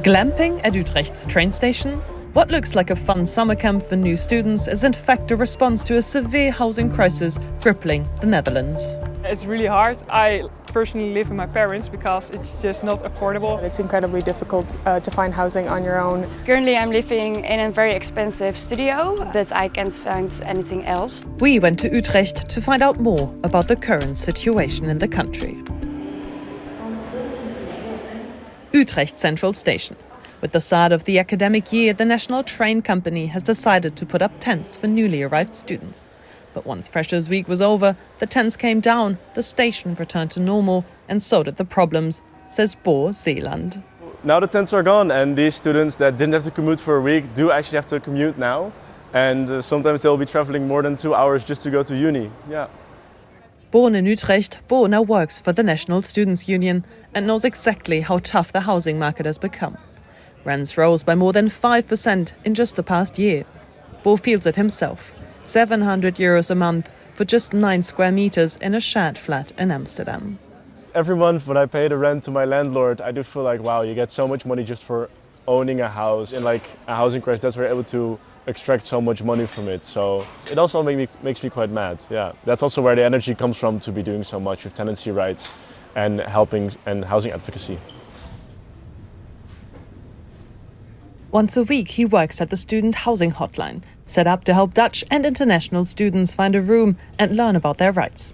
Glamping at Utrecht's train station? What looks like a fun summer camp for new students is in fact a response to a severe housing crisis crippling the Netherlands. It's really hard. I personally live with my parents because it's just not affordable. It's incredibly difficult to find housing on your own. Currently I'm living in a very expensive studio, but I can't find anything else. We went to Utrecht to find out more about the current situation in the country. Utrecht Central Station. With the start of the academic year, the national train company has decided to put up tents for newly arrived students. But once Freshers' Week was over, the tents came down, the station returned to normal, and so did the problems, says Boer Zeeland. Now the tents are gone, and these students that didn't have to commute for a week do actually have to commute now. And sometimes they'll be traveling more than 2 hours just to go to uni. Yeah. Born in Utrecht, Bo now works for the National Students' Union and knows exactly how tough the housing market has become. Rents rose by more than 5% in just the past year. Bo feels it himself. €700 a month for just 9 square meters in a shared flat in Amsterdam. Every month when I pay the rent to my landlord, I do feel like, wow, you get so much money just for owning a house. In like a housing crisis, that's where we're able to extract so much money from it. So it also makes me quite mad. Yeah, that's also where the energy comes from to be doing so much with tenancy rights and helping and housing advocacy. Once a week, he works at the Student Housing Hotline, set up to help Dutch and international students find a room and learn about their rights.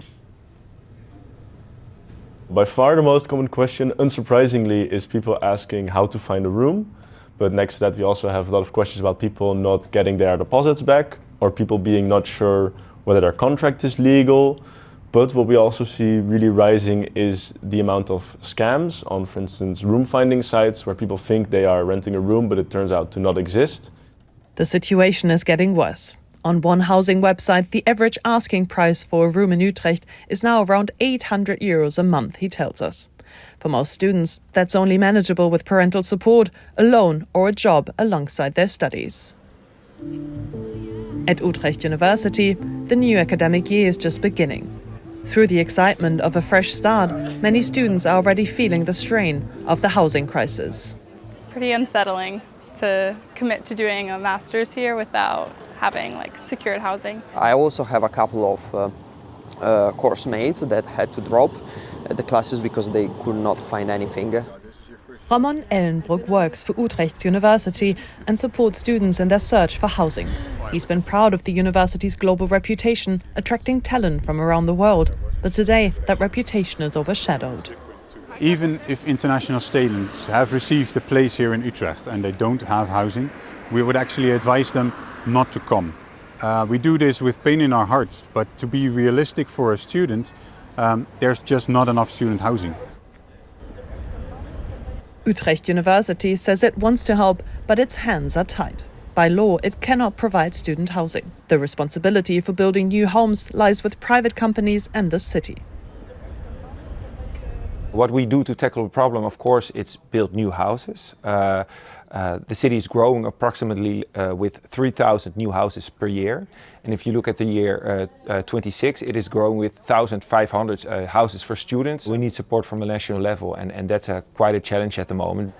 By far the most common question, unsurprisingly, is people asking how to find a room. But next to that, we also have a lot of questions about people not getting their deposits back or people being not sure whether their contract is legal. But what we also see really rising is the amount of scams on, for instance, room finding sites where people think they are renting a room, but it turns out to not exist. The situation is getting worse. On one housing website, the average asking price for a room in Utrecht is now around €800 a month, he tells us. For most students, that's only manageable with parental support, a loan or a job alongside their studies. At Utrecht University, the new academic year is just beginning. Through the excitement of a fresh start, many students are already feeling the strain of the housing crisis. Pretty unsettling to commit to doing a master's here without having secured housing. I also have a couple of course mates that had to drop the classes because they could not find anything. Ramon Ellenbroek works for Utrecht University and supports students in their search for housing. He's been proud of the university's global reputation, attracting talent from around the world. But today, that reputation is overshadowed. Even if international students have received a place here in Utrecht and they don't have housing, we would actually advise them not to come. We do this with pain in our hearts, but to be realistic for a student, there's just not enough student housing. Utrecht University says it wants to help, but its hands are tied. By law, it cannot provide student housing. The responsibility for building new homes lies with private companies and the city. What we do to tackle the problem, of course, it's build new houses. The city is growing approximately with 3,000 new houses per year. And if you look at the year 26, it is growing with 1,500 houses for students. We need support from the national level, and that's quite a challenge at the moment.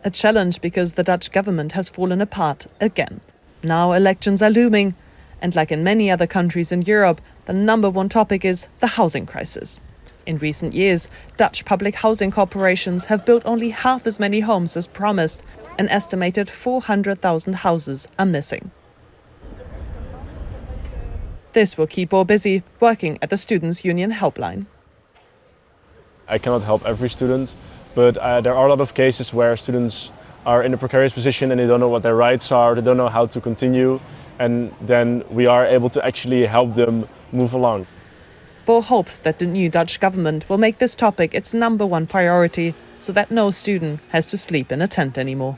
A challenge because the Dutch government has fallen apart again. Now elections are looming. And like in many other countries in Europe, the number one topic is the housing crisis. In recent years, Dutch public housing corporations have built only half as many homes as promised. An estimated 400,000 houses are missing. This will keep Bo busy working at the Students' Union helpline. I cannot help every student, but there are a lot of cases where students are in a precarious position and they don't know what their rights are, they don't know how to continue, and then we are able to actually help them move along. Bo hopes that the new Dutch government will make this topic its number one priority so that no student has to sleep in a tent anymore.